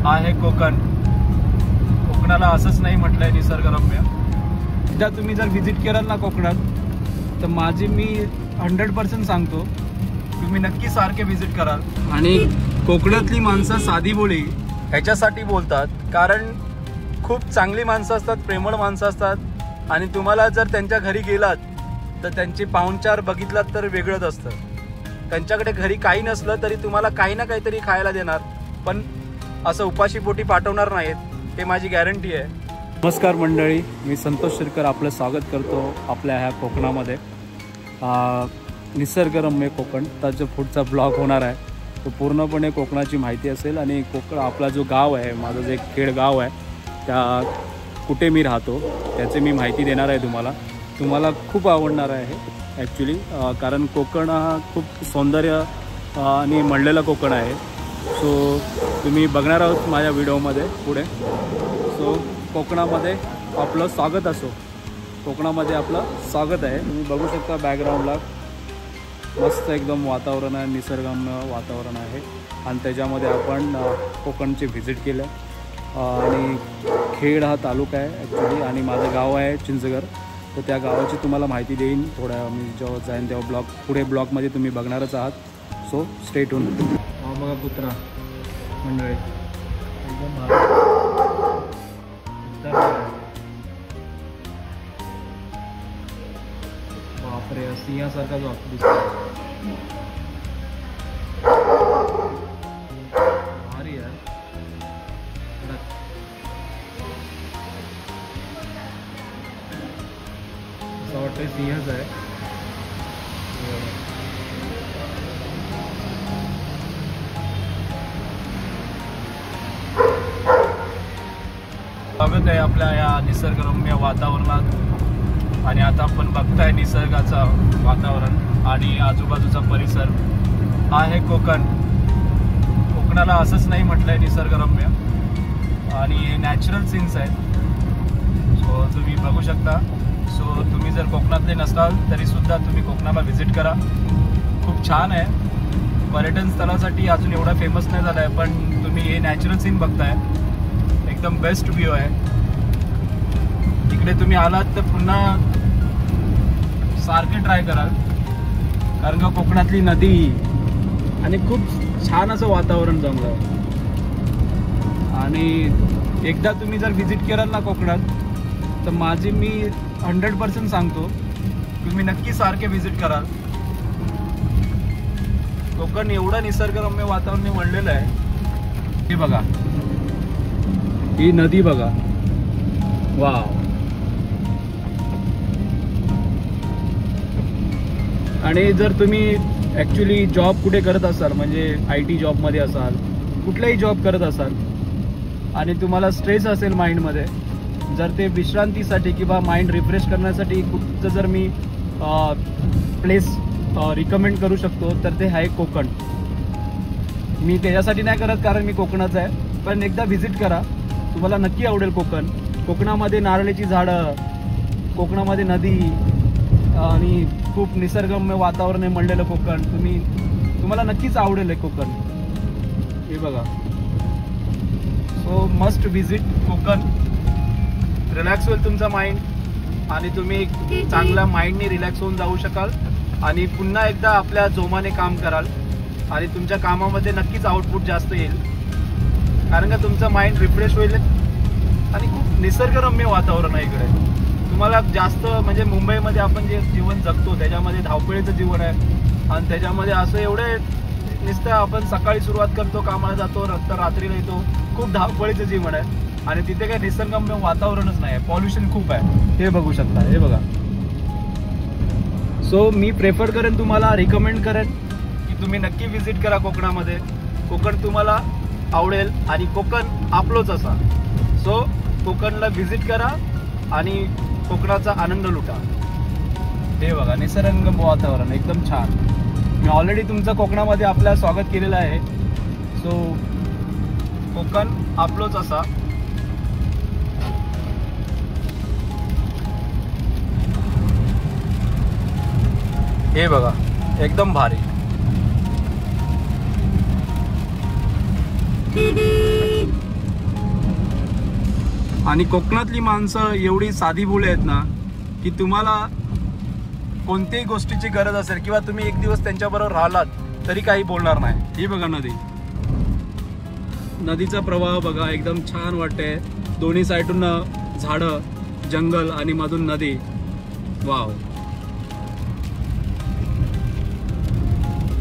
आहे कोकण. कोकणाला असंच नाही म्हटलंय निसर्गरम्य. एकदा तुम्ही जर व्हिजिट केलात ना कोकणात तर माझी मी 100% सांगतो तुम्ही नक्की सारखे व्हिजिट कराल. आणि कोकणातली माणसं साधी बोली ह्याच्यासाठी बोलतात कारण खूप चांगली माणसं असतात, प्रेमळ माणसं असतात. आणि तुम्हाला जर त्यांच्या घरी गेलात तर त्यांची पाहुणचार बघितलात तर वेगळंच असतं. त्यांच्याकडे घरी काही नसलं तरी तुम्हाला काही ना काहीतरी खायला देणार, पण असं उपाशीपोटी पाठवणार नाहीत, हे माझी गॅरंटी आहे. नमस्कार मंडळी, मी संतोष शिरकर आपलं स्वागत करतो आपल्या ह्या कोकणामध्ये. निसर्गरम्य कोकण त्याचा पुढचा ब्लॉग होणार आहे. तो पूर्णपणे कोकणाची माहिती असेल आणि आपला जो गाव आहे, माझं जे खेड गाव आहे, त्या कुठे मी राहतो त्याची मी माहिती देणार आहे तुम्हाला खूप आवडणार आहे ॲक्च्युली. कारण कोकण हा खूप सौंदर्य आणि मळलेलं कोकण आहे. सो तुम्ही बघणार आहोत माझ्या व्हिडिओमध्ये पुढे. सो कोकणामध्ये आपलं स्वागत असो. कोकणामध्ये आपलं स्वागत आहे. तुम्ही बघू शकता बॅकग्राऊंडला मस्त एकदम वातावरण आहे, निसर्गरम्य वातावरण आहे. आणि त्याच्यामध्ये आपण कोकणचे व्हिजिट केलं. आणि खेड हा तालुका आहे ॲक्च्युली आणि माझं गाव आहे चिंचघर. तर त्या गावाची तुम्हाला माहिती देईन थोड्या मी जेव्हा जाईन तेव्हा पुढे ब्लॉगमध्ये तुम्ही बघणारच आहात. So stay tune. बघा कुत्रा मंडळी एकदम बापरे, सिंहासारखा जो दिसतो, भारी आहे. असं वाटतं सिंहच आहे. स्वागत आहे आपल्या या निसर्गरम्य वातावरणात. आणि आता आपण बघताय निसर्गाचं वातावरण आणि आजूबाजूचा परिसर आहे कोकण. कोकणाला असंच नाही म्हटलंय निसर्गरम्य आणि हे नॅचरल सीन्स आहेत. सो तुम्ही बघू शकता. सो तुम्ही जर कोकणातले नसाल तरीसुद्धा तुम्ही कोकणाला व्हिजिट करा. खूप छान आहे. पर्यटन स्थळासाठी अजून एवढा फेमस नाही झाला आहे, पण तुम्ही हे नॅचरल सीन बघताय, एकदम बेस्ट व्ह्यू आहे. इकडे तुम्ही आलात तर पुन्हा सारखे ट्राय कराल, कारण का कोकणातली नदी आणि खूप छान असं वातावरण जमलं. आणि एकदा तुम्ही जर व्हिजिट केलात ना कोकणात तर माझी मी 100% सांगतो तुम्ही नक्की सारखे व्हिजिट कराल. कोकण एवढं निसर्गरम्य वातावरण म्हणलेलं आहे. हे बघा, ही नदी बघा, वाव. आणि जर तुम्ही ॲक्च्युली जॉब कुठे करत असाल, म्हणजे IT जॉबमध्ये असाल, कुठलाही जॉब करत असाल आणि तुम्हाला स्ट्रेस असेल माइंडमध्ये, जर ते विश्रांतीसाठी किंवा माइंड रिफ्रेश करण्यासाठी कुठचं जर मी प्लेस रिकमेंड करू शकतो तर ते आहे कोकण. मी त्याच्यासाठी नाही करत कारण मी कोकणाचा आहे, पण एकदा व्हिजिट करा, तुम्हाला नक्की आवडेल कोकण. कोकणामध्ये नारळाची झाडं, कोकणामध्ये नदी आणि खूप निसर्गरम्य वातावरण आहे म्हणलेलं कोकण. तुम्हाला नक्कीच आवडेल आहे कोकण. हे बघा. So must visit Konkan. Relax होईल तुमचा माइंड आणि तुम्ही चांगल्या माइंडने रिलॅक्स होऊन जाऊ शकाल आणि पुन्हा एकदा आपल्या जोमाने काम कराल आणि तुमच्या कामामध्ये नक्कीच आउटपुट जास्त येईल, कारण का तुमचं माइंड रिफ्रेश होईल. आणि खूप निसर्गरम्य वातावरण आहे इकडे. तुम्हाला जास्त म्हणजे मुंबईमध्ये आपण जे जीवन जगतो त्याच्यामध्ये धावपळीचं जीवन आहे आणि त्याच्यामध्ये असं एवढे नुसतं आपण सकाळी सुरुवात करतो, कामाला जातो, तर रात्रीला येतो. खूप धावपळीचं जीवन आहे आणि तिथे काही निसर्गरम्य वातावरणच नाही आहे, पॉल्युशन खूप आहे. हे बघू शकता, हे बघा. सो मी प्रेफर करेन, तुम्हाला रिकमेंड करेन की तुम्ही नक्की व्हिजिट करा कोकणामध्ये. कोकण तुम्हाला आवडेल आणि कोकण आपलोच असा. सो कोकणला व्हिजिट करा आणि कोकणाचा आनंद लुटा. हे बघा, निसर्गरम्य वातावरण एकदम छान. मी ऑलरेडी तुमचं कोकणामध्ये आपलं स्वागत केलेलं आहे. सो कोकण आपलोच असा. हे बघा, एकदम भारी. आणि कोकणातली माणसं एवढी साधी बोळे आहेत ना की तुम्हाला कोणत्याही गोष्टीची गरज असेल किंवा तुम्ही एक दिवस त्यांच्याबरोबर राहिलात तरी काही बोलणार नाही. ही बघा नदी, नदीचा प्रवाह बघा, एकदम छान वाटते. दोन्ही साईडून झाडं, जंगल आणि मधून नदी. वाव,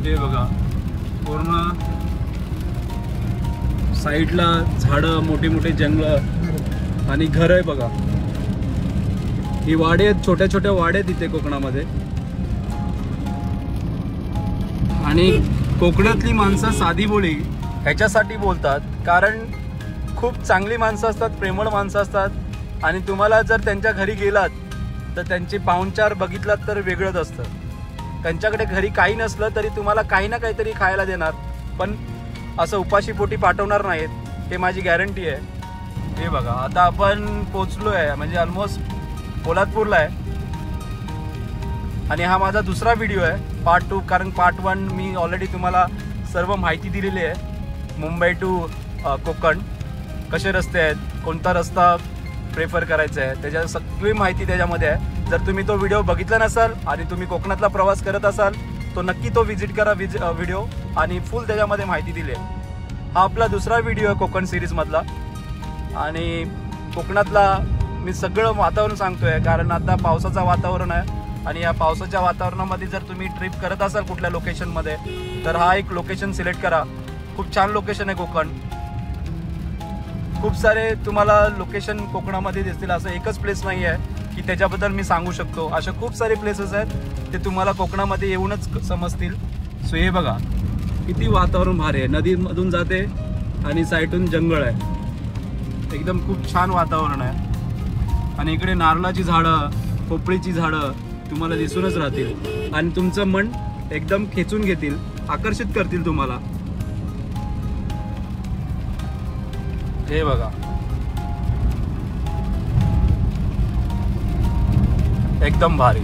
हे बघा पूर्ण साईडला झाडं, मोठे मोठे जंगल आणि घर आहे बघा. ही वाडे आहेत, छोट्या छोट्या वाडे आहेत इथे कोकणामध्ये. आणि कोकणातली माणसं साधी बोली ह्याच्यासाठी बोलतात कारण खूप चांगली माणसं असतात, प्रेमळ माणसं असतात. आणि तुम्हाला जर त्यांच्या घरी गेलात तर त्यांचे पाहुणचार बघितलात तर वेगळंच असतं. त्यांच्याकडे घरी काही नसलं तरी तुम्हाला काही ना काहीतरी खायला देणार, पण असं उपाशीपोटी पाठवणार नाहीत, हे माझी गॅरंटी आहे. हे बघा आता आपण पोचलो आहे, म्हणजे ऑलमोस्ट पोलादपूरला आहे. आणि हा माझा दुसरा व्हिडिओ आहे, पार्ट 2. कारण पार्ट 1 मी ऑलरेडी तुम्हाला सर्व माहिती दिलेली आहे. मुंबई टू कोकण कसे रस्ते आहेत, कोणता रस्ता प्रेफर करायचा आहे, त्याच्या सगळी माहिती त्याच्यामध्ये आहे. जर तुम्ही तो व्हिडिओ बघितला नसाल आणि तुम्ही कोकणातला प्रवास करत असाल तो नक्की तो विजिट करा व्हिडिओ, आणि फुल त्याच्यामध्ये माहिती दिली आहे. हा आपला दुसरा व्हिडिओ आहे कोकण सिरीजमधला. आणि कोकणातला मी सगळं वातावरण सांगतोय कारण आता पावसाचं वातावरण आहे. आणि या पावसाच्या वातावरणामध्ये जर तुम्ही ट्रिप करत असाल कुठल्या लोकेशनमध्ये तर हा एक लोकेशन सिलेक्ट करा. खूप छान लोकेशन आहे कोकण. खूप सारे तुम्हाला लोकेशन कोकणामध्ये दिसतील, असं एकच प्लेस नाही आहे की त्याच्याबद्दल मी सांगू शकतो. अशा खूप सारे प्लेसेस आहेत ते तुम्हाला कोकणामध्ये येऊनच समजतील. सो हे बघा किती वातावरण भारी आहे, नदीमधून जाते आणि साईडून जंगल आहे, एकदम खूप छान वातावरण आहे. आणि इकडे नारळाची झाडं, पोपळीची झाडं तुम्हाला दिसूनच राहतील आणि तुमचं मन एकदम खेचून घेतील, आकर्षित करतील तुम्हाला. हे बघा एकदम भारी.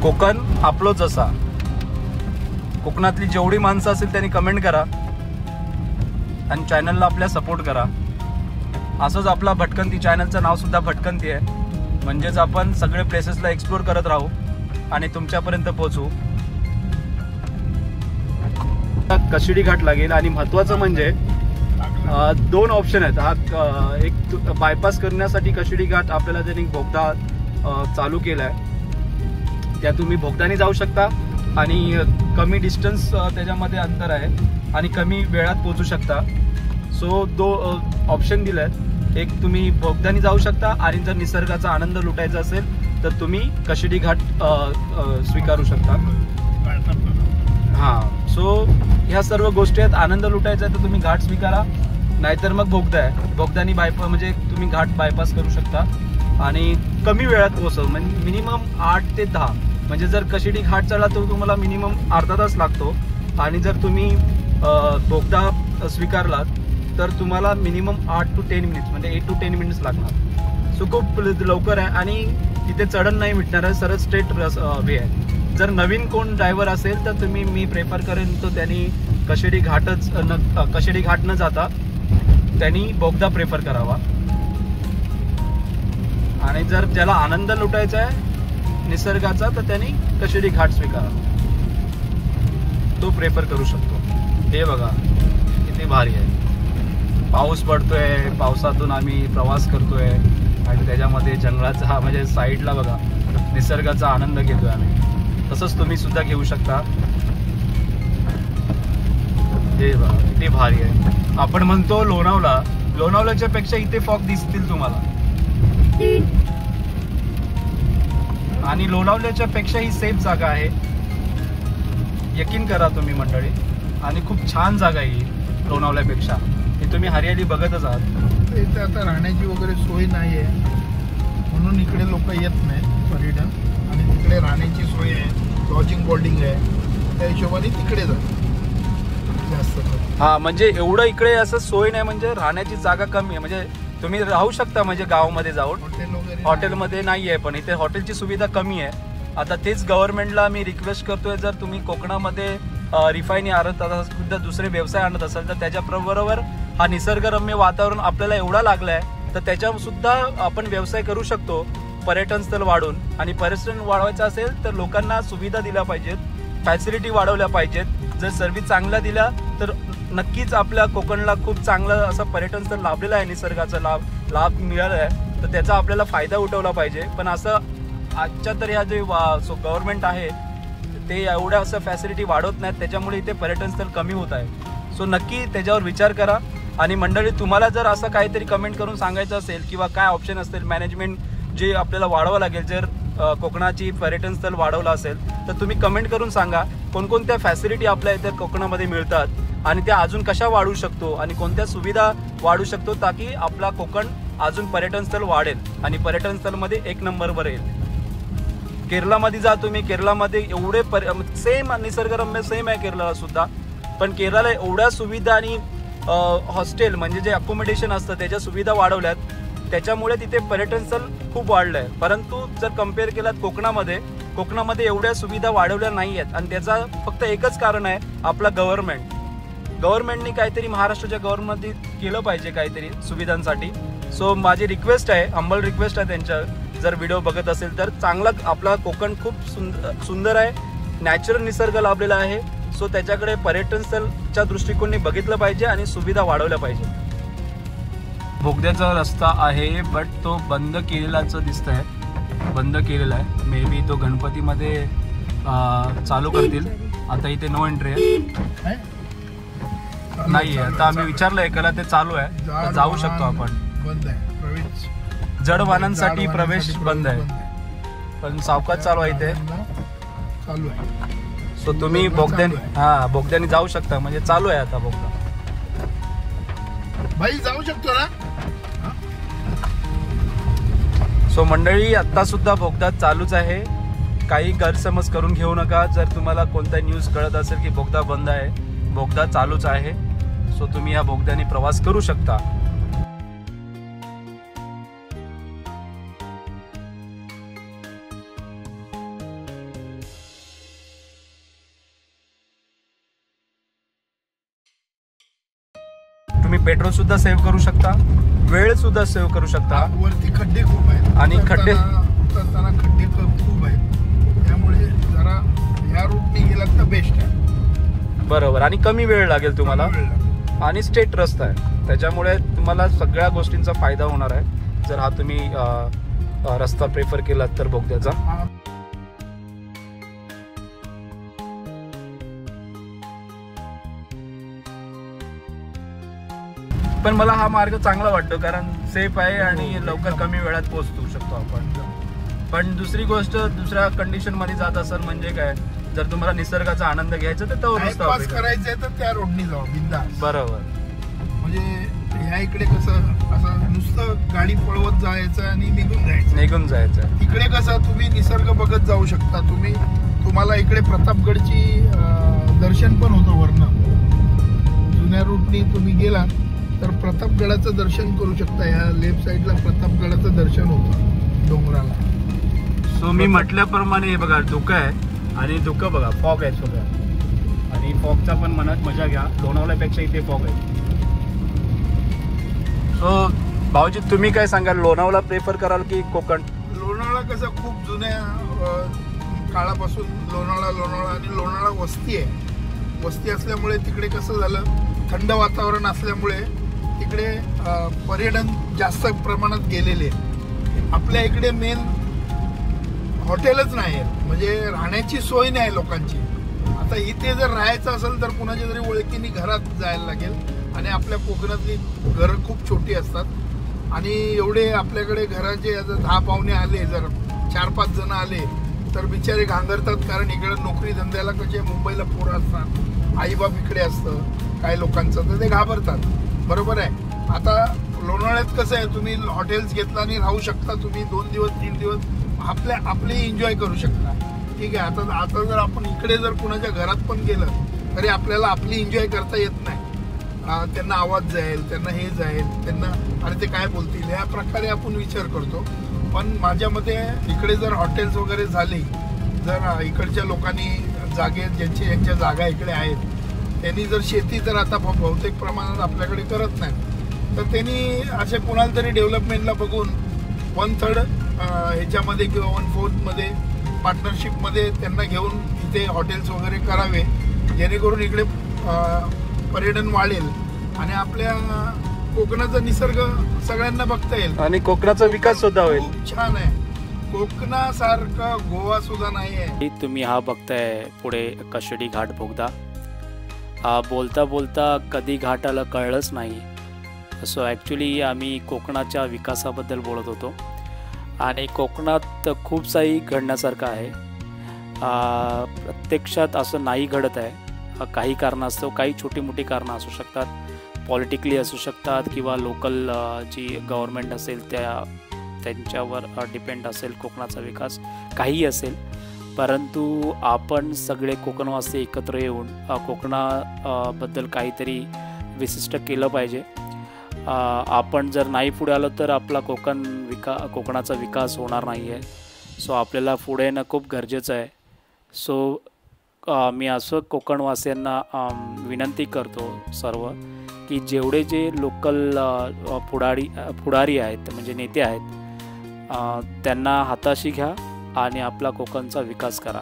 कोकण आपलोच असा. कोकणातली जेवढी माणसं असेल त्यांनी कमेंट करा आणि चॅनलला आपल्या सपोर्ट करा. असंच आपला भटकंती, चॅनलचं नाव सुद्धा भटकंती आहे. म्हणजेच आपण सगळे प्लेसेसला एक्सप्लोर करत राहू आणि तुमच्यापर्यंत पोहोचू. कशिडी घाट लागेल आणि महत्त्वाचं म्हणजे 2 ऑप्शन आहेत. हा एक बायपास करण्यासाठी कशिडी घाट आपल्याला त्यांनी बोगदा चालू केला आहे, त्या तुम्ही बोगदाने जाऊ शकता आणि कमी डिस्टन्स त्याच्यामध्ये अंतर आहे आणि कमी वेळात पोहोचू शकता. सो 2 ऑप्शन दिले आहेत. एक तुम्ही बोगदाने जाऊ शकता आणि जर निसर्गाचा आनंद लुटायचा असेल तर तुम्ही कशिडी घाट स्वीकारू शकता. हां, सो ह्या सर्व गोष्टी आहेत. आनंद लुटायचा आहे तर तुम्ही घाट स्वीकारा, नाहीतर मग बोगदा आहे. बोगदानी म्हणजे तुम्ही घाट बायपास करू शकता आणि कमी वेळात पोहोचव. म्हणजे मिनिमम 8 ते 10. म्हणजे जर कशिडी घाट चढला तर तुम्हाला मिनिमम अर्धा तास लागतो आणि जर तुम्ही बोगदा स्वीकारलात तर तुम्हाला मिनिमम 8 to 10 मिनिट्स, म्हणजे 8 to 10 मिनिट्स लागणार. सो खूप लवकर आहे आणि तिथे चढण नाही मिटणार आहे, सरळ स्ट्रेट वे आहे. जर नवीन कोण ड्रायव्हर असेल तर मी प्रेफर करेन तो त्यांनी कशिडी घाट न जाता त्यांनी बोगदा प्रेफर करावा. आणि जर ज्याला आनंद लुटायचा आहे निसर्गाचा तर त्यांनी कशिडी घाट स्वीकारावा, तो प्रेफर करू शकतो. हे बघा किती भारी आहे. पाऊस पडतोय, पावसातून आम्ही प्रवास करतोय आणि त्याच्यामध्ये जंगलाचा म्हणजे साईडला बघा निसर्गाचा आनंद घेतोय आम्ही. तसंच तुम्ही सुद्धा घेऊ शकता. हे बघा किती भारी आहे. आपण म्हणतो लोणावळ्याच्या पेक्षा इथे फॉग दिसतील तुम्हाला, आणि लोणावळ्याच्या पेक्षा ही सेफ जागा आहे, यकीन करा तुम्ही मंडळी. आणि खूप छान जागा आहे ही लोणावळ्यापेक्षा. हे तुम्ही हरियाली बघतच आहात. इथे आता राहण्याची वगैरे सोय नाही आहे म्हणून इकडे लोक येत नाहीत पर्यटन. आणि तिकडे राहण्याची सोय आहे, लॉजिंग बोर्डिंग आहे, त्या हिशोबाने तिकडे जातात जास्त. हा, म्हणजे एवढं इकडे असं सोय नाही, म्हणजे राहण्याची जागा कमी आहे. म्हणजे तुम्ही राहू शकता म्हणजे गावामध्ये जाऊन, हॉटेलमध्ये नाही आहे, पण इथे हॉटेलची सुविधा कमी आहे. आता तेच गव्हर्नमेंटला मी रिक्वेस्ट करतोय, जर तुम्ही कोकणामध्ये रिफायनी आणत असाल, दुसरे व्यवसाय आणत असाल, तर त्याच्याबरोबर हा निसर्गरम्य वातावरण आपल्याला एवढा लागला आहे तर त्याच्यावर सुद्धा आपण व्यवसाय करू शकतो पर्यटन स्थळ वाढवून. आणि पर्यटन वाढवायचं असेल तर लोकांना सुविधा दिल्या पाहिजेत, फॅसिलिटी वाढवल्या पाहिजेत. जर सर्व्हिस चांगल्या दिल्या तर नक्कीच आपल्या कोकणला खूप चांगलं असं पर्यटन स्थळ लाभलेलं आहे, निसर्गाचा लाभ मिळाला आहे, तर त्याचा आपल्याला फायदा उठवला पाहिजे. पण असं आजच्या तर ह्या जे गव्हर्नमेंट आहे ते एवढ्या असं फॅसिलिटी वाढवत नाहीत, त्याच्यामुळे इथे पर्यटन स्थळ कमी होत आहे. सो नक्की त्याच्यावर विचार करा. आणि मंडळी, तुम्हाला जर असं काहीतरी कमेंट करून सांगायचं असेल किंवा काय ऑप्शन असतील मॅनेजमेंट जे आपल्याला वाढवावं लागेल जर कोकणाची पर्यटन स्थळ वाढवलं असेल, तर तुम्ही कमेंट करून सांगा कोणकोणत्या फॅसिलिटी आपल्या इथे कोकणामध्ये मिळतात आणि त्या अजून कशा वाढवू शकतो आणि कोणत्या सुविधा वाढवू शकतो, ताकी आपला कोकण अजून पर्यटन स्थळ वाढेल आणि पर्यटन स्थळमध्ये एक नंबरवर येईल. केरळामध्ये जा तुम्ही, केरळामध्ये एवढे सेम निसर्गरम्य सेम आहे केरळला सुद्धा, पण केरळला एवढ्या सुविधा आणि हॉस्टेल म्हणजे जे अकोमोडेशन असतं त्याच्या सुविधा वाढवल्यात, त्याच्यामुळे तिथे पर्यटन स्थळ खूप वाढलं आहे. परंतु जर कम्पेअर केलात कोकणामध्ये एवढ्या सुविधा वाढवल्या नाही आहेत आणि त्याचा फक्त एकच कारण आहे आपला गव्हर्नमेंटनी काहीतरी महाराष्ट्राच्या गव्हर्नमेंटने केलं पाहिजे काहीतरी सुविधांसाठी. सो माझी रिक्वेस्ट आहे, हंबल रिक्वेस्ट आहे त्यांच्या, जर व्हिडिओ बघत असेल तर चांगला आपला कोकण खूप सुंदर आहे, नॅचरल निसर्ग लाभलेला आहे. सो त्याच्याकडे पर्यटन स्थळच्या दृष्टिकोनाने बघितलं पाहिजे आणि सुविधा वाढवल्या पाहिजे. बोगद्याचा रस्ता आहे बट तो बंद केलेलाच दिसतंय, बंद केलेला आहे. मे बी तो गणपतीमध्ये चालू करतील. आता इथे नो एंट्री आहे, नाही आहे. आता आम्ही विचारलं एकाला, ते चालू आहे, तर जाऊ शकतो आपण. बंद आहे प्रवेश, जड वाहनांसाठी प्रवेश बंद आहे, पण सावकाश चालू आहे इथे, चालू आहे. सो तुम्ही बोगद्याने जाऊ शकता, म्हणजे चालू आहे आता बोगदा. भाई जाऊ शकतो ना. सो मंडळी, आता सुद्धा बोगदा चालूच आहे, काही गैरसमज करून घेऊ नका. जर तुम्हाला कोणता न्यूज कळत असेल की बोगदा बंद आहे, बोगदा चालूच आहे. सो तुम्ही या बोगद्याने प्रवास करू शकता. तुम्ही पेट्रोल सुद्धा सेव्ह करू शकता, वेळ सुद्धा सेव्ह करू शकता. वरती खड्डे खूप आहेत आणि उतरताना खड्डे खूप आहेत, त्यामुळे जरा या रूटने गेलात तर बेस्ट आहे. बरोबर, आणि कमी वेळ लागेल तुम्हाला, आणि स्ट्रेट रस्ता आहे, त्याच्यामुळे तुम्हाला सगळ्या गोष्टींचा फायदा होणार आहे जर हा तुम्ही रस्ता प्रेफर केलात तर बोगद्याचा. पण मला हा मार्ग चांगला वाटतो कारण सेफ आहे आणि लवकर कमी वेळात पोहोचू शकतो आपण. पण दुसरी गोष्ट, दुसऱ्या कंडिशन मध्ये जात असेल म्हणजे काय, जर तुम्हाला निसर्गाचा आनंद घ्यायचा तर तो रस्ता करायचा तर त्या रोडनी जाऊ बिंदास. बरोबर, म्हणजे ह्या इकडे कसं असं नुसतं गाडी पळवत जायचं आणि निघून जायचं. तिकडे कसं तुम्ही निसर्ग बघत जाऊ शकता. तुम्हाला इकडे प्रतापगडची दर्शन पण होतं वरनं. जुन्या रूटनी तुम्ही गेला तर प्रतापगडाचं दर्शन करू शकता. या लेफ्ट साईडला प्रतापगडाचं दर्शन होतं डोंगराला. सो मी म्हटल्याप्रमाणे हे बघा धुकं आहे आणि धुकं बघा, फॉग आहे सगळं, आणि फॉगचा पण मनात मजा घ्या. लोणावळ्यापेक्षा इथे फॉग आहे. सो भाऊजी, तुम्ही काय सांगाल, लोणावळा प्रेफर कराल की कोकण? लोणावळा कसं खूप जुन्या काळापासून लोणावळा आणि लोणावळा वस्ती असल्यामुळे तिकडे कसं झालं, थंड वातावरण असल्यामुळे तिकडे पर्यटन जास्त प्रमाणात गेलेले. आपल्या इकडे मेन हॉटेलच नाही आहेत, म्हणजे राहण्याची सोय नाही लोकांची. आता इथे जर राहायचं असेल तर कुणाच्या तरी ओळखीने घरात जायला लागेल. आणि आपल्या कोकणातली घरं खूप छोटी असतात आणि एवढे आपल्याकडे घराचे 10 पाहुणे आले, जर 4-5 जण आले तर बिचारे घांगरतात. कारण इकडे नोकरी धंद्याला कसे मुंबईला पोरं असतात, आईबाप इकडे असतं काही लोकांचं, तर ते घाबरतात. बरोबर आहे. आता लोणावळ्यात कसं आहे, तुम्ही हॉटेल्स घेतला आणि राहू शकता. तुम्ही 2 दिवस 3 दिवस आपले एन्जॉय करू शकता. ठीक आहे. आता जर आपण इकडे जर कुणाच्या घरात पण गेलं तरी आपल्याला आपली एन्जॉय करता येत नाही. त्यांना आवाज जाईल, त्यांना हे जाईल, त्यांना अरे ते काय बोलतील, ह्या प्रकारे आपण विचार करतो. पण माझ्या मते इकडे जर हॉटेल्स वगैरे झाले, जर इकडच्या लोकांनी जागे ज्यांच्या जागा इकडे आहेत त्यांनी जर शेती तर आता बहुतेक प्रमाणात आपल्याकडे करत नाही, तर त्यांनी असे कुणाला तरी डेव्हलपमेंटला बघून 1/3 ह्याच्यामध्ये किंवा 1/4 मध्ये पार्टनरशिपमध्ये त्यांना घेऊन इथे हॉटेल्स वगैरे करावे, जेणेकरून इकडे पर्यटन वाढेल आणि आपल्या कोकणाचा निसर्ग सगळ्यांना बघता येईल आणि कोकणाचा विकास सुद्धा होईल. खूप छान आहे. कोकणासारखा गोवा सुद्धा नाही आहे. तुम्ही हा बघताय पुढे कशेडी घाट बोगदा. बोलता बोलता कधी घाट आलं कळलंच नाही. सो ॲक्च्युली आम्ही कोकणाच्या विकासाबद्दल बोलत होतो आणि कोकणात खूप काही घडण्यासारखं आहे. प्रत्यक्षात असं नाही घडत आहे. काही कारणास्तव, काही छोटी मोठी कारणं असू शकतात, पॉलिटिकली असू शकतात किंवा लोकल जी गव्हर्मेंट असेल त्यांच्यावर डिपेंड असेल कोकणाचा विकास, काहीही असेल. परंतु आपण सगळे कोकणवासी एकत्र येऊन कोकणाबद्दल काहीतरी विशिष्ट केलं पाहिजे. आपण जर नाही पुढे आलो तर आपला कोकणाचा विकास होणार नाही आहे. सो आपल्याला पुढे येणं खूप गरजेचं आहे. सो मी असं कोकणवासियांना विनंती करतो सर्व की जेवढे जे लोकल पुढारी आहेत म्हणजे नेते आहेत त्यांना हाताशी घ्या आणि आपला कोकणचा विकास करा.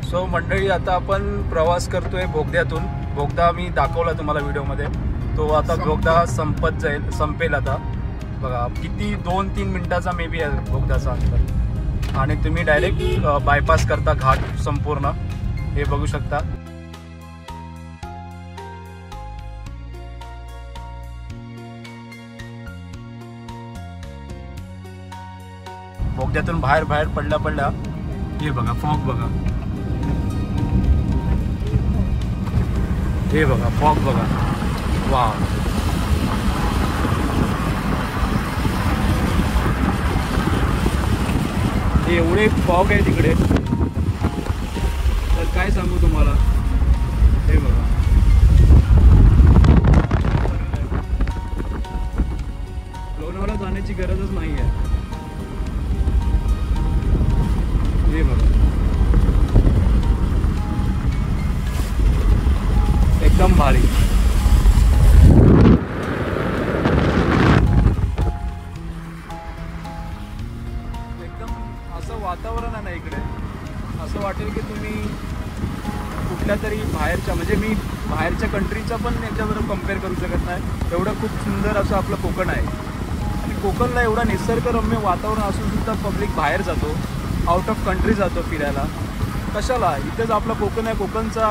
सो मंडळी, आता आपण प्रवास करतोय बोगद्यातून. बोगदा मी दाखवला तुम्हाला व्हिडिओमध्ये. तो आता बोगदा संपेल आता. बघा किती 2-3 मिनिटाचा मे बी आहे बोगद्याचा अंतर आणि तुम्ही डायरेक्ट बायपास करता घाट संपूर्ण. हे बघू शकता. बोगद्यातून बाहेर पडल्या हे बघा फॉग बघा. हे बघा फॉग बघा. वा, एवढे फॉग आहे तिकडे तर काय सांगू तुम्हाला. हे बघा लोणावळा जाण्याची गरजच नाही आहे. हे बघा एकदम भारी. एकदम असं वातावरण आहे ना इकडे, असं वाटेल की तुम्ही कुठल्या तरी बाहेरच्या, म्हणजे मी बाहेरच्या कंट्रीचा पण याच्याबरोबर कम्पेअर करू शकत नाही. एवढं खूप सुंदर असं आपलं कोकण आहे. आणि कोकणला एवढा निसर्गरम्य वातावरण असून सुद्धा पब्लिक बाहेर जातो, आउट ऑफ कंट्री जातो फिरायला. कशाला? इथेच आपलं कोकण आहे. कोकणचा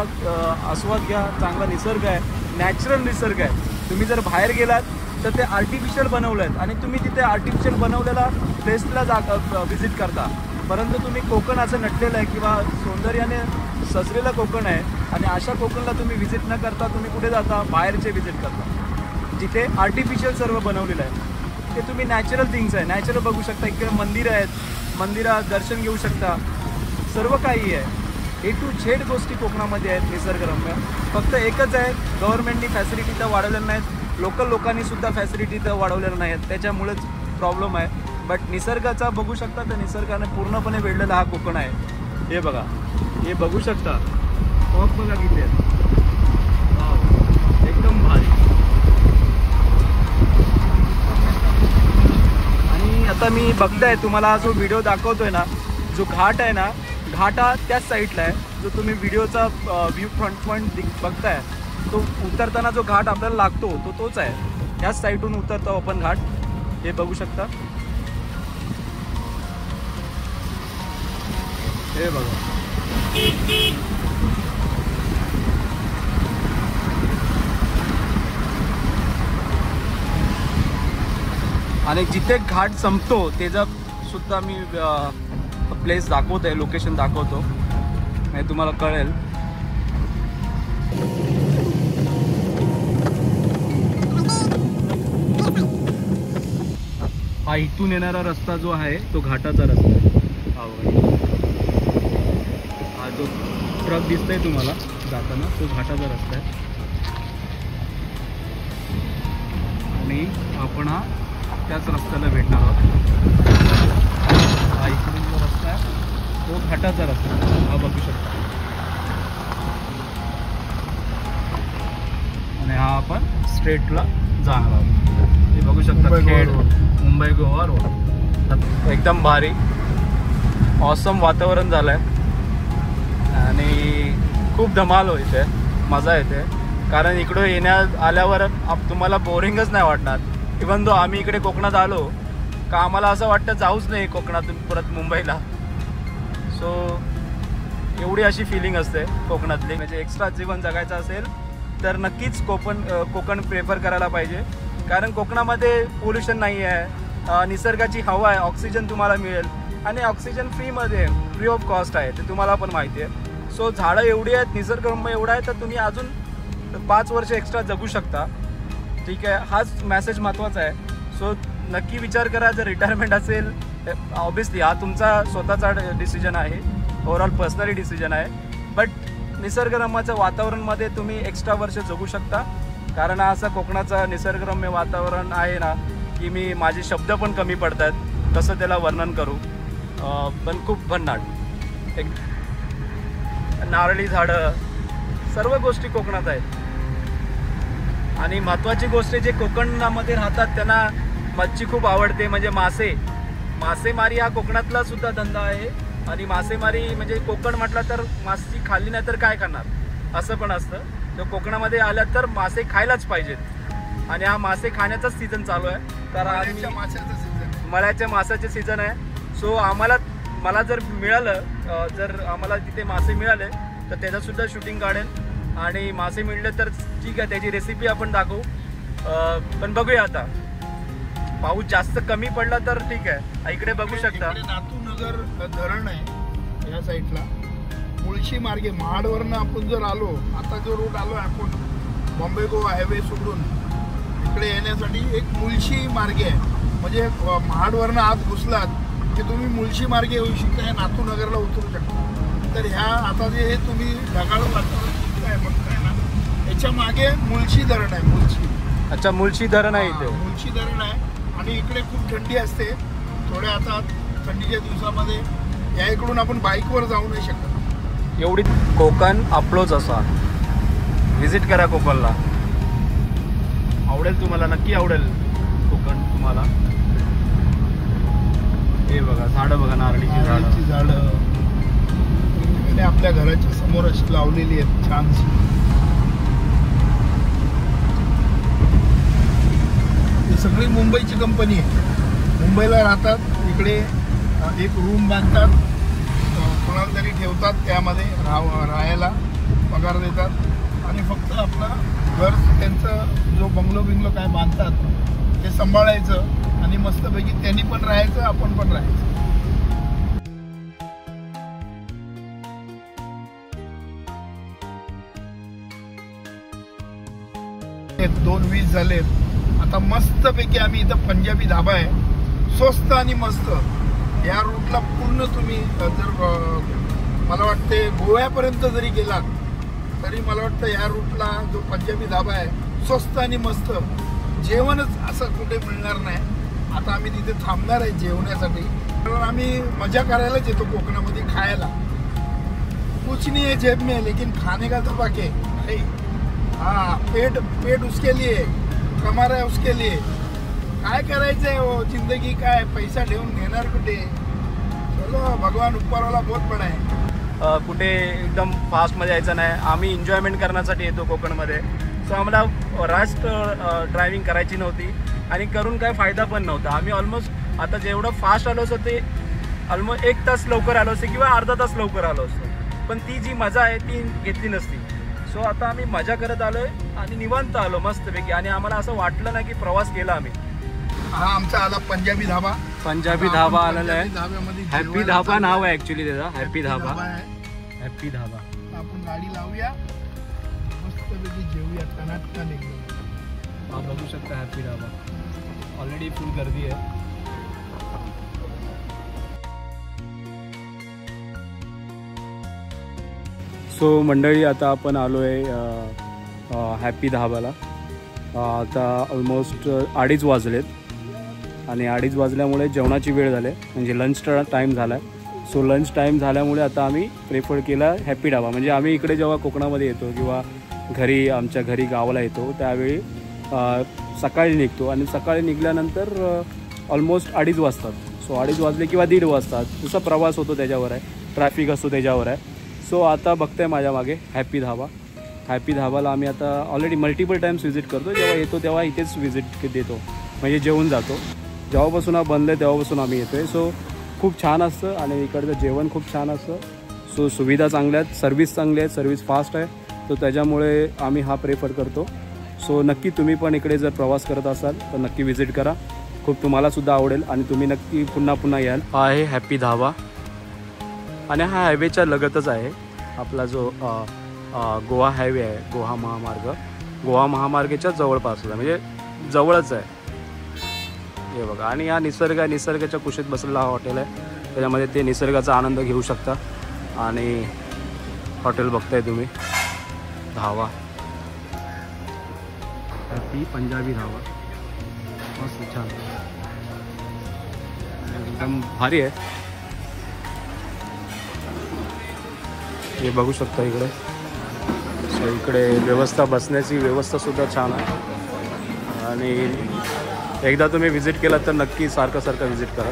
आस्वाद घ्या. चांगला निसर्ग आहे, नॅचरल निसर्ग आहे. तुम्ही जर बाहेर गेलात तर ते आर्टिफिशियल बनवलं आहेत आणि तुम्ही तिथे आर्टिफिशियल बनवलेला प्लेसला व्हिजिट करता. परंतु तुम्ही कोकण असं नटलेलं आहे किंवा सौंदर्याने सजलेलं कोकण आहे आणि अशा कोकणला तुम्ही व्हिजिट न करता तुम्ही कुठे जाता? बाहेरचे व्हिजिट करता, जिथे आर्टिफिशियल सर्व बनवलेलं आहे. ते तुम्ही नॅचरल थिंग्स आहे, नॅचरल बघू शकता. इकडे मंदिरं आहेत, मंदिरात दर्शन घेऊ शकता. सर्व काही आहे. A to Z गोष्टी कोकणामध्ये आहेत निसर्गरम्य. फक्त एकच आहे, गव्हर्नमेंटनी फॅसिलिटी तर वाढवलेल्या नाहीत, लोकल लोकांनी सुद्धा फॅसिलिटी तर वाढवलेल्या नाहीत. त्याच्यामुळेच प्रॉब्लेम आहे. बट निसर्गाचा बघू शकता तर निसर्गाने पूर्णपणे वेढलेला हा कोकण आहे. हे बघा, हे बघू शकता. फॉग बघा किती आहे. एकदम भारी. आणि आता मी बघताय तुम्हाला जो व्हिडिओ दाखवतोय ना, जो घाट आहे ना, घाटा त्याच साईडला आहे. जो तुम्ही व्हिडिओचा व्ह्यू फ्रंट बघताय तो उतरताना जो घाट आपल्याला लागतो तो तोच आहे. ह्याच साईडून उतरतो आपण घाट. हे बघू शकता. हे बघा. आणि जिथे घाट संपतो त्याचा सुद्धा मी प्लेस दाखवतो आहे, लोकेशन दाखवतो, म्हणजे तुम्हाला कळेल. हा इथून येणारा रस्ता जो आहे तो घाटाचा रस्ता आहे. हा जो ट्रक दिसतोय तुम्हाला जाताना, तो घाटाचा रस्ता आहे आणि आपण हा त्याच रस्त्याला भेटणार आहोत. हा इकडून जो रस्ता आहे तो घाटाचा रस्ता आहे, हा बघू शकता. आणि हा आपण स्ट्रेटला जाणार आहोत. हे बघू शकता खेड मुंबई गोवा रोड. एकदम भारी ऑसम वातावरण झालं आहे आणि खूप धमाल होते, मजा येते. कारण इकडं येण्यात आल्यावर तुम्हाला बोरिंगच नाही वाटणार. इवन दो आम्ही इकडे कोकणात आलो का आम्हाला असं वाटतं जाऊच नाही कोकणातून परत मुंबईला. सो एवढी अशी फिलिंग असते कोकणातली. म्हणजे एक्स्ट्रा जीवन जगायचं असेल तर नक्कीच कोकण प्रेफर करायला पाहिजे. कारण कोकणामध्ये पोल्युशन नाही आहे, निसर्गाची हवा आहे, ऑक्सिजन तुम्हाला मिळेल आणि ऑक्सिजन फ्री ऑफ कॉस्ट आहे, ते तुम्हाला पण माहिती आहे. सो झाडं एवढी आहेत, निसर्गरम्य एवढा आहे, तर तुम्ही अजून 5 वर्ष एक्स्ट्रा जगू शकता. ठीक आहे, हाच मेसेज महत्त्वाचा आहे. सो नक्की विचार करा. जर रिटायरमेंट असेल ऑब्वियसली हा तुमचा स्वतःचा डिसिजन आहे, ओव्हरऑल पर्सनली डिसिजन आहे. बट निसर्गरम्याच्या वातावरणमध्ये तुम्ही एक्स्ट्रा वर्ष जगू शकता. कारण असं कोकणाचं निसर्गरम्य वातावरण आहे ना की माझे शब्द पण कमी पडतात कसं त्याला वर्णन करू. पण खूप भन्नाट एक नारळी झाडं सर्व गोष्टी कोकणात आहेत. आणि महत्त्वाची गोष्ट जे कोकणामध्ये राहतात त्यांना मच्छी खूप आवडते, म्हणजे मासेमारी हा कोकणातला सुद्धा धंदा आहे. आणि मासेमारी म्हणजे कोकण म्हटलं तर मासे खाल्ली नाही तर काय करणार असं पण असतं. तर कोकणामध्ये आल्या तर मासे खायलाच पाहिजेत आणि हा मासे खाण्याचाच सीझन चालू आहे. तर मळ्याच्या माशाचे सीझन आहे. सो मला जर मिळालं, जर आम्हाला तिथे मासे मिळाले तर त्याच्यासुद्धा शूटिंग काढेल आणि मासे मिळले तर ठीक आहे, त्याची रेसिपी आपण दाखवू. पण बघूया आता, पाऊस जास्त कमी पडला तर ठीक आहे. इकडे बघू शकता नातूनगर धरण आहे या साईडला. मुळशी मार्गे महाडवरनं आपण जर आलो, आता जो रूट आलो आपण बॉम्बे गोवा हायवे सोडून इकडे येण्यासाठी एक मुळशी मार्गे आहे. म्हणजे महाडवरनं आत घुसलात की तुम्ही मुळशी मार्गे येऊ शकता, नातूनगरला उतरू शकता. तर ह्या आता जे हे तुम्ही ढगाळ वातावरण काय बघताय ना, याच्या मागे मुळशी धरण आहे. मुळशी, अच्छा, मुळशी धरण आहे इथे. मुळशी धरण आहे आणि इकडे खूप थंडी असते. थोड्या आता थंडीच्या दिवसामध्ये या इकडून आपण बाईकवर जाऊ नाही शकत. एवढी कोकण आपलोच असा. व्हिजिट करा कोकणला, आवडेल तुम्हाला, नक्की आवडेल कोकण तुम्हाला. हे बघा झाडं, बघा नारळीची झाडं आपल्या घराच्या समोर अशी लावलेली आहेत छानशी. ही सगळी मुंबईची कंपनी आहे. मुंबईला राहतात, इकडे एक रूम बांधतात, कोणाला तरी ठेवतात, त्यामध्ये राहायला पगार देतात आणि फक्त आपलं घर, त्यांचं जो बंगलो काय बांधतात ते सांभाळायचं आणि मस्तपैकी त्यांनी पण राहायचं, आपण पण राहायचं. दोन 20 झालेत. आता मस्तपैकी आम्ही इथं पंजाबी धाबा आहे, स्वस्त आणि मस्त. या रूटला पूर्ण तुम्ही जर मला वाटते गोव्यापर्यंत जरी गेलात तरी मला वाटतं या रूटला जो पंजाबी धाबा आहे स्वस्त आणि मस्त. जेवणच असं कुठे मिळणार नाही. आता आम्ही तिथे थांबणार आहे जेवण्यासाठी. कारण आम्ही मजा करायलाच येतो कोकणामध्ये, खायला. कुछ नहीं है जेब में लेकिन खाने का तो बाकी है. हाँ, पेट उसके लिए, कमा रहा है उसके लिए. काय करायचंय हो, जिंदगी काय, पैसा ठेवून घेणार कुठे. चलो, भगवान उपरवाला बहुत बडा आहे. कुठे एकदम फास्टमध्ये यायचं नाही. आम्ही एन्जॉयमेंट करण्यासाठी येतो कोकणमध्ये. सो आम्हाला रश ड्रायव्हिंग करायची नव्हती आणि करून काय फायदा पण नव्हता. आम्ही ऑलमोस्ट आता जेवढं फास्ट आलो असतो ते ऑलमोस्ट 1 तास लवकर आलो असतो किंवा अर्धा तास लवकर आलो असतो. पण ती जी मजा आहे ती घेतली नसती. सो आता आम्ही मजा करत आलोय आणि निवांत आलो मस्तपैकी. आणि आम्हाला असं वाटलं नाही की प्रवास केला आम्ही. हा आमचा आला पंजाबी धाबा. पंजाबी धाबा आलेला आहे. धाब्यामध्ये हॅपी धाबा नाव आहे ऍक्च्युली त्याचा. हॅपी धाबा, हॅपी धाबा. आपण गाडी लावूया, मस्तपैकी जेवूया टनाटन एकदम. हा बघू शकता हॅपी धाबा. ऑलरेडी फुल गर्दी आहे. सो मंडळी, आता आपण आलो आहे हॅपी धाबाला. आता ऑलमोस्ट 2:30 वाजलेत आणि 2:30 वाजल्यामुळे जेवणाची वेळ झाली, म्हणजे लंच टाईम झाला आहे. सो लंच टाईम झाल्यामुळे आता आम्ही प्रेफर केला हॅपी ढाबा. म्हणजे आम्ही इकडे जेव्हा कोकणामध्ये येतो किंवा घरी आमच्या घरी गावाला येतो त्यावेळी सकाळी निघतो आणि सकाळी निघाल्यानंतर ऑलमोस्ट 2:30 वाजतात. सो 2:30 वाजले किंवा 1:30 वाजतात, जसा प्रवास होतो त्याच्यावर आहे, ट्रॅफिक असतो त्याच्यावर आहे. सो आता बघताय माझ्या मागे हॅपी धाबा. हॅपी धाबाला आम्ही आता ऑलरेडी मल्टिपल टाईम्स व्हिजिट करतो. जेव्हा येतो तेव्हा इथेच व्हिजिट देतो, म्हणजे जेवून जातो. जेव्हापासून हा बंद आहे तेव्हापासून आम्ही येतो आहे. सो खूप छान असतं आणि इकडचं जेवण खूप छान असतं. सो सुविधा चांगल्या आहेत, सर्विस चांगली आहे, सर्विस फास्ट आहे. तो त्याच्यामुळे आम्ही हा प्रेफर करतो. सो नक्की तुम्ही पण इकडे जर प्रवास करत असाल तर नक्की व्हिजिट करा, खूप तुम्हालासुद्धा आवडेल आणि तुम्ही नक्की पुन्हा पुन्हा याल. हा आहे हॅपी धाबा आणि हा हायवेच्या लगतच आहे आपला जो गोवा हायवे आहे, गोवा महामार्गाच्या जवळपासला, म्हणजे जवळच आहे हे बघा. आणि हा निसर्गाच्या कुशीत बसलेला हा हॉटेल आहे, त्याच्यामध्ये ते निसर्गाचा आनंद घेऊ शकता. आणि हॉटेल बघताय तुम्ही, धावा हॅपी पंजाबी धावा, मस्त छान एकदम भारी आहे. हे बघू शकता इकडे. सो इकडे व्यवस्था, बसण्याची व्यवस्थासुद्धा छान आहे. आणि एकदा तुम्ही व्हिजिट केलात तर नक्की सारखं व्हिजिट करा.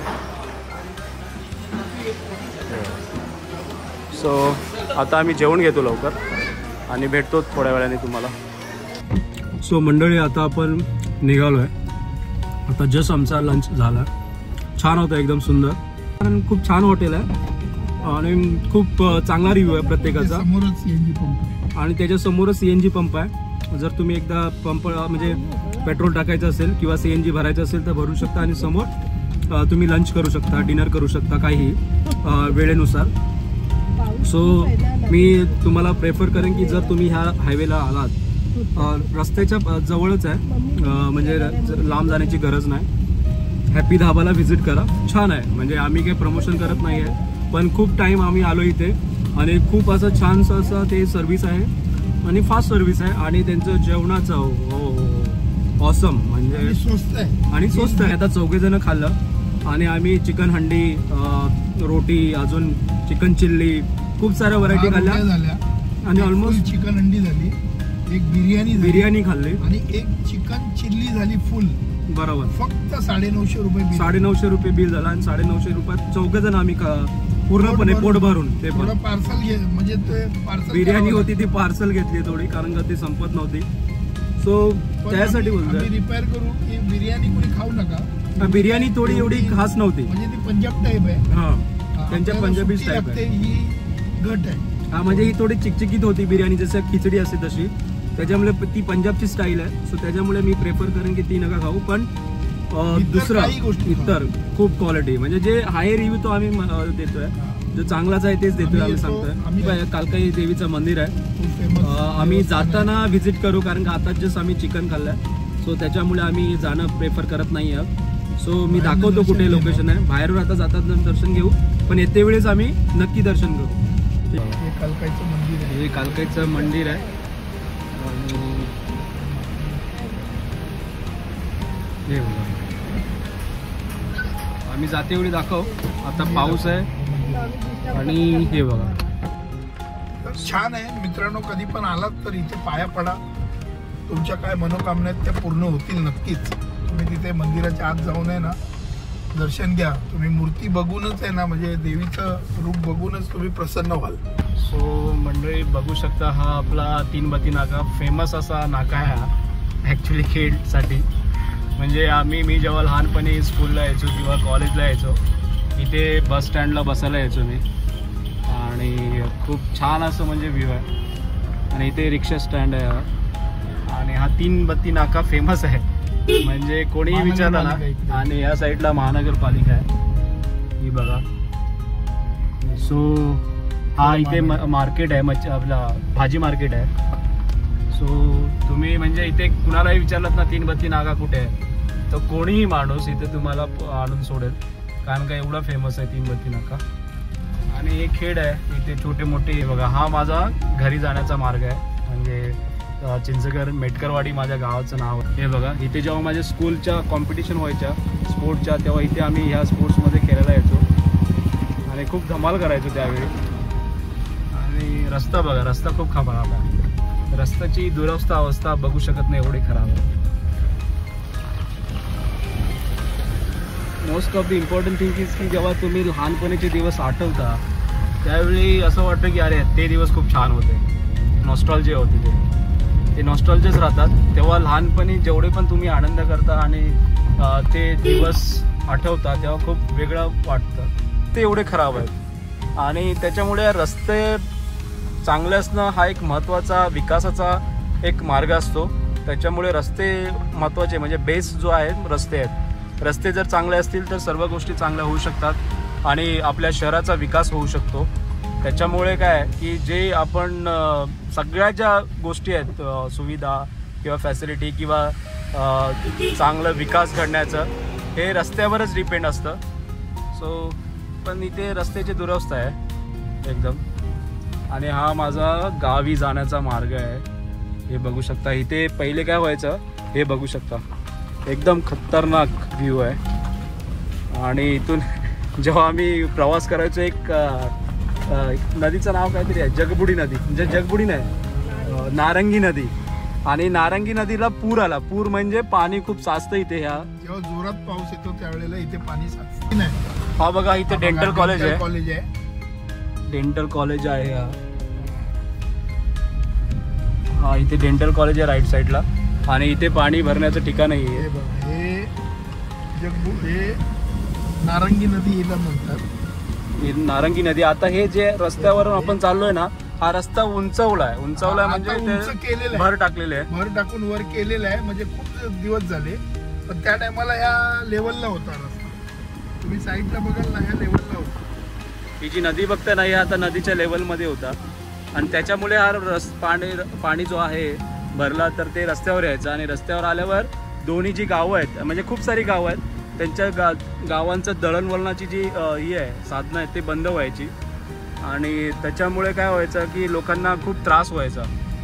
सो आता आम्ही जेवण घेतो लवकर आणि भेटतो थोड्या वेळाने तुम्हाला. सो मंडळी, आता आपण निघालो आहे. आता जस्ट आमचा लंच झाला, छान होता, एकदम सुंदर. कारण खूप छान हॉटेल आहे आणि खूप चांगला रिव्ह्यू आहे प्रत्येकाचा. समोरच CNG पंप आणि त्याच्यासमोरच CNG पंप आहे. जर तुम्ही एकदा पंप म्हणजे पेट्रोल टाकायचं असेल किंवा CNG भरायचं असेल तर भरू शकता. आणि समोर तुम्ही लंच करू शकता, डिनर करू शकता, काही वेळेनुसार. सो मी तुम्हाला प्रेफर करेन की जर तुम्ही ह्या हायवेला आलात, रस्त्याच्या जवळच आहे, म्हणजे लांब जाण्याची गरज नाही. हॅपी धाबाला व्हिजिट करा, छान आहे. म्हणजे आम्ही काही प्रमोशन करत नाही आहे, पण खूप टाईम आम्ही आलो इथे आणि खूप असं छानसं असं ते सर्विस आहे आणि फास्ट सर्विस आहे. आणि त्यांचं जेवणाचं ऑसम, म्हणजे स्वस्त आहे. आता 4 जण खाल्लं आणि आम्ही चिकन हंडी, रोटी, अजून चिकन चिल्ली, खूप साऱ्या व्हरायटी खाल्ल्या. आणि ऑलमोस्ट चिकन हंडी झाली, एक बिर्याणी खाल्ली आणि एक चिकन चिल्ली झाली फुल. बरोबर, फक्त 950 रुपये. 950 रुपये बिल झाला आणि 950 रुपयात 4 जण आम्ही पूर्णपणे पोट भरून. ते पण पार्सल, म्हणजे ते पार्सल बिर्याणी होती ती पार्सल घेतली थोडी, कारण का ती संपत नव्हती. सो त्यासाठी बोलतोय रिपेअर करू की बिर्याणी कोणी खाऊ नका. बिर्याणी थोडी एवढी खास नव्हती, म्हणजे ती पंजाब टाईप आहे. हा, त्यांच्या पंजाबी टाईप आहे. ही घट आहे. हा, म्हणजे ही थोडी चिकचिकीत होती बिर्याणी, जसं खिचडी असते तशी. त्याच्यामुळे ती पंजाबची स्टाईल आहे. सो त्याच्यामुळे मी प्रेफर करेन की ती नका खाऊ. पण दुसरा इतर खूप क्वालिटी, म्हणजे जे हाय रिव्ह्यू तो आम्ही देतोय, जो चांगलाच आहे तेच देतोय आम्ही सांगतोय. कालकाई देवीचं मंदिर आहे, आम्ही जाताना व्हिजिट करू, कारण का आता जस्ट आम्ही चिकन खाल्लंय. सो त्याच्यामुळे आम्ही जाणं प्रेफर करत नाही आहोत. सो मी दाखवतो कुठे लोकेशन आहे. बाहेरून आता जातात दर्शन घेऊ, पण येते वेळेस आम्ही नक्की दर्शन करू. हे कालकाईचं मंदिर आहे. हे कालकाईचं मंदिर आहे. आम्ही जाते वेळी दाखव. आता पाऊस आहे आणि हे बघा, छान आहे. मित्रांनो, कधी पण आलात तर इथे पाया पडा, तुमच्या काय मनोकामना आहेत त्या पूर्ण होतील नक्कीच. तुम्ही तिथे मंदिराच्या आत जाऊन आहे ना, दर्शन घ्या. तुम्ही मूर्ती बघूनच आहे ना, म्हणजे देवीचं रूप बघूनच तुम्ही प्रसन्न व्हाल. सो मंडळी बघू शकता, हा आपला 3 बत्ती नाका, फेमस असा नाका आहे हा ॲक्च्युली खेडसाठी. म्हणजे मी जेव्हा लहानपणी स्कूलला यायचो किंवा कॉलेजला यायचो, इथे बस स्टँडला बसायला यायचो मी. आणि खूप छान असं म्हणजे व्ह्यू आहे. आणि इथे रिक्षा स्टँड आहे आणि हा 3 बत्ती नाका फेमस आहे, म्हणजे कोणीही विचारलं ना. आणि या साईडला महानगरपालिका आहे, ही बघा. सो हा इथे मार्केट आहे, आपला भाजी मार्केट आहे. सो तुम्ही म्हणजे इथे कुणालाही विचारलं ना 3 बत्ती नाका कुठे आहे, तर कोणीही माणूस इथे तुम्हाला आणून सोडेल, कारण का एवढा फेमस आहे 3 बत्ती नाका. आणि हे खेड आहे, इथे छोटे मोठे बघा. हा माझा घरी जाण्याचा मार्ग आहे, म्हणजे चिंचघर मेटकरवाडी माझ्या गावाचं नाव आहे. हे बघा, इथे जेव्हा माझ्या स्कूलच्या कॉम्पिटिशन व्हायच्या स्पोर्टच्या, तेव्हा इथे आम्ही ह्या स्पोर्ट्समध्ये खेळायला यायचो आणि खूप धमाल करायचो त्यावेळी. आणि रस्ता बघा, रस्ता खूप खराब आहे. रस्त्याची दुरवस्था अवस्था बघू शकत नाही, एवढी खराब आहे. Most of the important thing is की जेव्हा तुम्ही लहानपणीचे दिवस आठवता त्यावेळी असं वाटतं की अरे ते दिवस खूप छान होते, नॉस्टॅल्जिया होती. ते नॉस्टॅल्जियाच राहतात. तेव्हा लहानपणी जेवढे पण तुम्ही आनंद करता आणि ते दिवस आठवता तेव्हा खूप वेगळं वाटतं. ते एवढे खराब आहेत आणि त्याच्यामुळे रस्ते चांगले असणं हा एक महत्त्वाचा विकासाचा एक मार्ग असतो. त्याच्यामुळे रस्ते महत्त्वाचे, म्हणजे बेस जो आहे रस्ते आहेत. रस्ते जर चांगले असतील तर सर्व गोष्टी चांगल्या होऊ शकतात आणि आपल्या शहराचा विकास होऊ शकतो. त्याच्यामुळे काय की जे आपण सगळ्या ज्या गोष्टी आहेत, सुविधा किंवा फॅसिलिटी किंवा चांगलं विकास घडण्याचं, हे रस्त्यावरच डिपेंड असतं. सो पण इथे रस्त्याची दुरवस्था आहे एकदम. आणि हा माझा गावी जाण्याचा मार्ग आहे. हे बघू शकता, इथे पहिले काय व्हायचं हे बघू शकता, एकदम खतरनाक व्ह्यू आहे. आणि इथून जेव्हा आम्ही प्रवास करायचो, एक नदीचं नाव काहीतरी आहे, जगबुडी नदी, म्हणजे जगबुडी नाही, नारंगी नदी. आणि नारंगी नदीला पूर आला. पूर म्हणजे पाणी खूप साचतं इथे. ह्या जेव्हा जोरात पाऊस येतो त्यावेळेला इथे पाणी साचत नाही. हा बघा, इथे डेंटल कॉलेज आहे. कॉलेज आहे, डेंटल कॉलेज आहे. हा इथे डेंटल कॉलेज आहे राईट साईडला. आणि इथे पाणी भरण्याचं ठिकाण आहे. हे हे नारंगी नदी हिला म्हणतात. नारंगी नदी. आता हे जे रस्त्यावरून आपण चाललोय ना, हा रस्ता उंचवलाय म्हणजे ते भर टाकलेले आहे, भर टाकून वर केलेला आहे. म्हणजे खूप दिवस झाले, पण त्या टायमाला ह्या लेवलला होता रस्ता. तुम्ही साईडला बघाल ना, ह्या लेवलला होता. ही जी नदी बघता ना, ही आता नदीच्या लेवलमध्ये होता. आणि त्याच्यामुळे हा पाणी जो आहे भरला तर ते रस्त्यावर यायचं. आणि रस्त्यावर आल्यावर दोन्ही जी गावं आहेत, म्हणजे खूप सारी गावं आहेत, त्यांच्या गावांचं दळणवळणाची जी ही आहे साधनं आहेत ते बंद व्हायची. आणि त्याच्यामुळे काय व्हायचं की लोकांना खूप त्रास व्हायचा.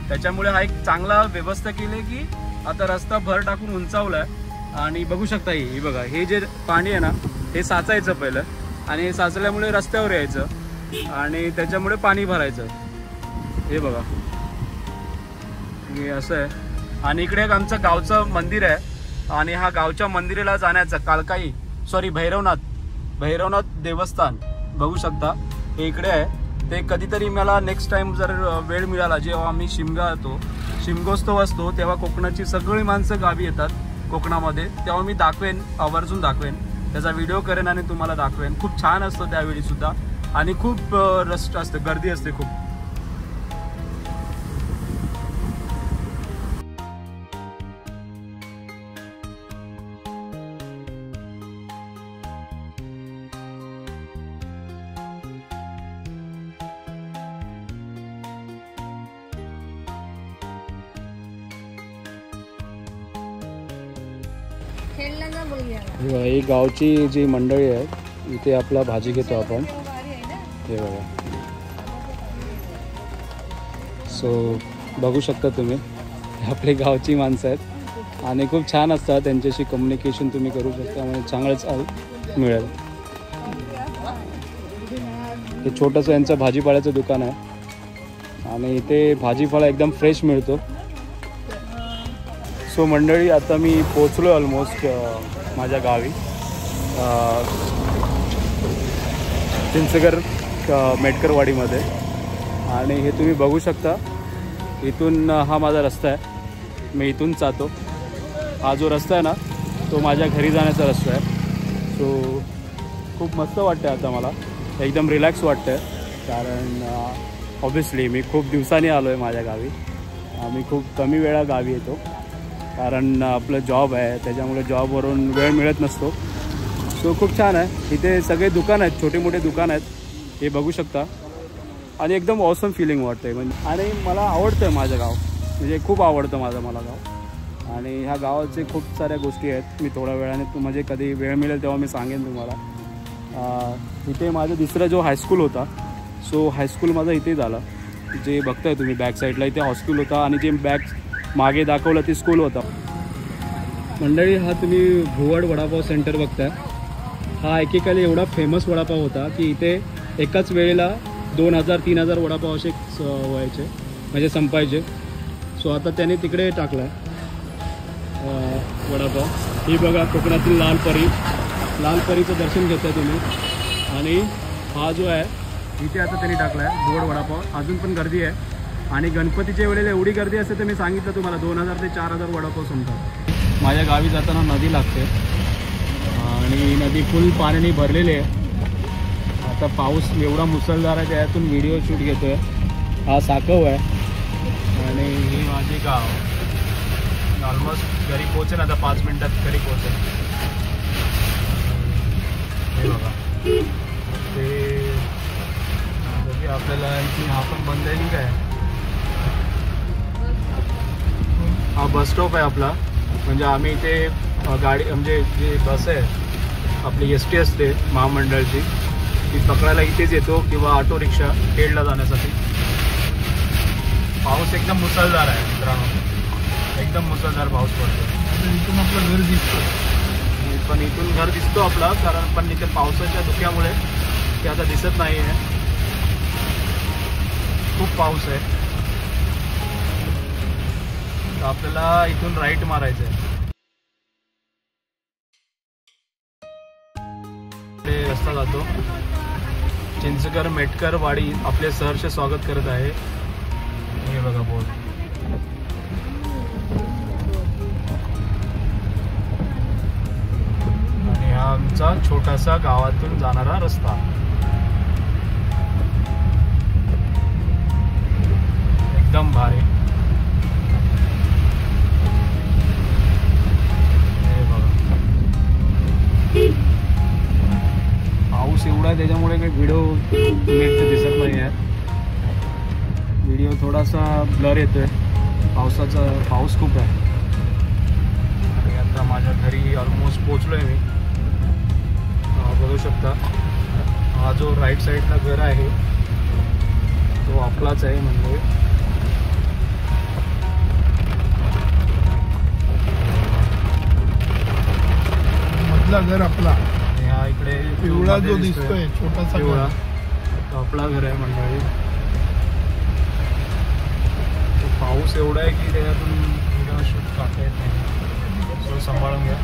त्याच्यामुळे हा एक चांगला व्यवस्था केली की आता रस्ता भर टाकून उंचावला आहे. आणि बघू शकता ही बघा, हे जे पाणी आहे ना हे साचायचं पहिलं, आणि हे साचल्यामुळे रस्त्यावर यायचं आणि त्याच्यामुळे पाणी भरायचं. हे बघा, हे असं आहे. आणि इकडे एक आमचं गावचं मंदिर आहे. आणि हा गावच्या मंदिराला जाण्याचं भैरवनाथ देवस्थान बघू शकता, हे इकडे आहे. ते कधीतरी मला नेक्स्ट टाइम जर वेळ मिळाला, जेव्हा आम्ही शिमगोत्सव असतो तेव्हा कोकणाची सगळी माणसं गावी येतात कोकणामध्ये, तेव्हा मी दाखवेन, आवर्जून दाखवेन, त्याचा व्हिडिओ करेन आणि तुम्हाला दाखवेन. खूप छान असतं त्यावेळी सुद्धा आणि खूप रश असते, गर्दी असते खूप. ही गावची जी मंडळी आहे, इथे आपला भाजी घेतो आपण. हे बघा, सो बघू शकता तुम्ही, आपली गावची माणसं आहेत आणि खूप छान असतात. त्यांच्याशी कम्युनिकेशन तुम्ही करू शकता, म्हणजे चांगलंच मिळेल. हे छोटंसं यांचं भाजीपाल्याचं दुकान आहे आणि इथे भाजीपाला एकदम फ्रेश मिळतो. सो मंडळी, आता मी पोचलो ऑलमोस्ट माझ्या गावी, चिंचघर मेटकरवाडीमध्ये. आणि हे तुम्ही बघू शकता, इथून हा माझा रस्ता आहे, मी इथून जातो. हा जो रस्ता आहे ना तो माझ्या घरी जाण्याचा रस्ता आहे. सो खूप मस्त वाटतं आता मला, एकदम रिलॅक्स वाटतं. कारण ऑब्व्हियसली मी खूप दिवसांनी आलो आहे माझ्या गावी. आम्ही खूप कमी वेळा गावी येतो, कारण आपलं जॉब आहे, त्याच्यामुळे जॉबवरून वेळ मिळत नसतो. सो खूप छान आहे. इथे सगळे दुकान आहेत, छोटे मोठे दुकान आहेत, हे बघू शकता. आणि एकदम ऑसम फिलिंग वाटतं आहे म्हणजे. आणि मला आवडतं माझं गाव, म्हणजे खूप आवडतं मला गाव. आणि ह्या गावाचे खूप साऱ्या गोष्टी आहेत, मी थोड्या वेळाने म्हणजे कधी वेळ मिळेल तेव्हा मी सांगेन तुम्हाला. इथे माझं दुसरा जो हायस्कूल होता सो हायस्कूल माझा इथे झाला. जे बघताय तुम्ही बॅक साईडला इथे हायस्कूल होता आणि जे बॅक मागे दाखवलं ते स्कूल होता. मंडळी हा तुम्ही भुवड वडापाव सेंटर बघताय. हा एकेकाली एवढा फेमस वडापाव होता की इथे एकाच वेळेला 2000-3000 वडापाव असे व्हायचे म्हणजे संपायचे. सो आता त्याने तिकडे टाकला आहे वडापाव. ही बघा कोकणातील लाल परीचं दर्शन घेताय तुम्ही. आणि हा जो आहे इथे आता त्यांनी टाकला आहे गोड वडापाव. अजून पण गर्दी आहे आणि गणपतीच्या वेळेला एवढी गर्दी असते तर मी सांगितलं तुम्हाला 2000 ते 4000 वडापाव संपतात. माझ्या गावी जाताना नदी लागते आणि नदी फुल पाण्याने भरलेली आहे. आता पाऊस एवढा मुसळधार आहे त्यातून व्हिडिओ शूट घेतो आहे. हा साकव आहे आणि ही माझी गाव. ऑलमोस्ट घरी पोहोचेन आता 5 मिनिटात घरी पोहोचेन. हे बघा ते आपल्याला इथे हा पण बंद आहे काय. हा बस स्टॉप आहे आपला. म्हणजे आम्ही इथे गाडी म्हणजे जी बस आहे आपली ST असते महामंडळाची ती पकडायला इथेच येतो किंवा ऑटो रिक्षा खेडला जाण्यासाठी. पाऊस एकदम मुसळधार आहे मित्रांनो. एकदम मुसळधार पाऊस पडतो. इथून आपलं घर दिसतो पण इथून घर दिसतो आपला कारण पण इथे पावसाच्या धुक्यामुळे ते आता दिसत नाही आहे. खूप पाऊस आहे. तर आपल्याला इथून राईट मारायचं आहे. रस्ता जातो चिंचकर मेटकर वाडी. आपले सहर्ष स्वागत करत आहे. हे बघा बोर्ड. आणि हा आमचा छोटासा गावातून जाणारा रस्ता. एकदम भारी. हे बघा पाऊस एवढा आहे त्याच्यामुळे काही व्हिडिओ नीट दिसत नाही आहे. व्हिडिओ थोडासा ब्लर येतोय. पाऊस खूप आहे. आणि आता माझ्या घरी ऑलमोस्ट पोचलोय मी. बघू शकता हा जो राईट साईडला घर आहे तो आपलाच आहे. म्हणजे मधला घर आपला. हा इकडे पिवळा जो दिसतोय छोटासा पिवळा तो आपला घर आहे मंडळी. पाऊस एवढा आहे की त्याच्यातून व्हिडिओ शूट करता येत नाही. सो सांभाळून घ्या.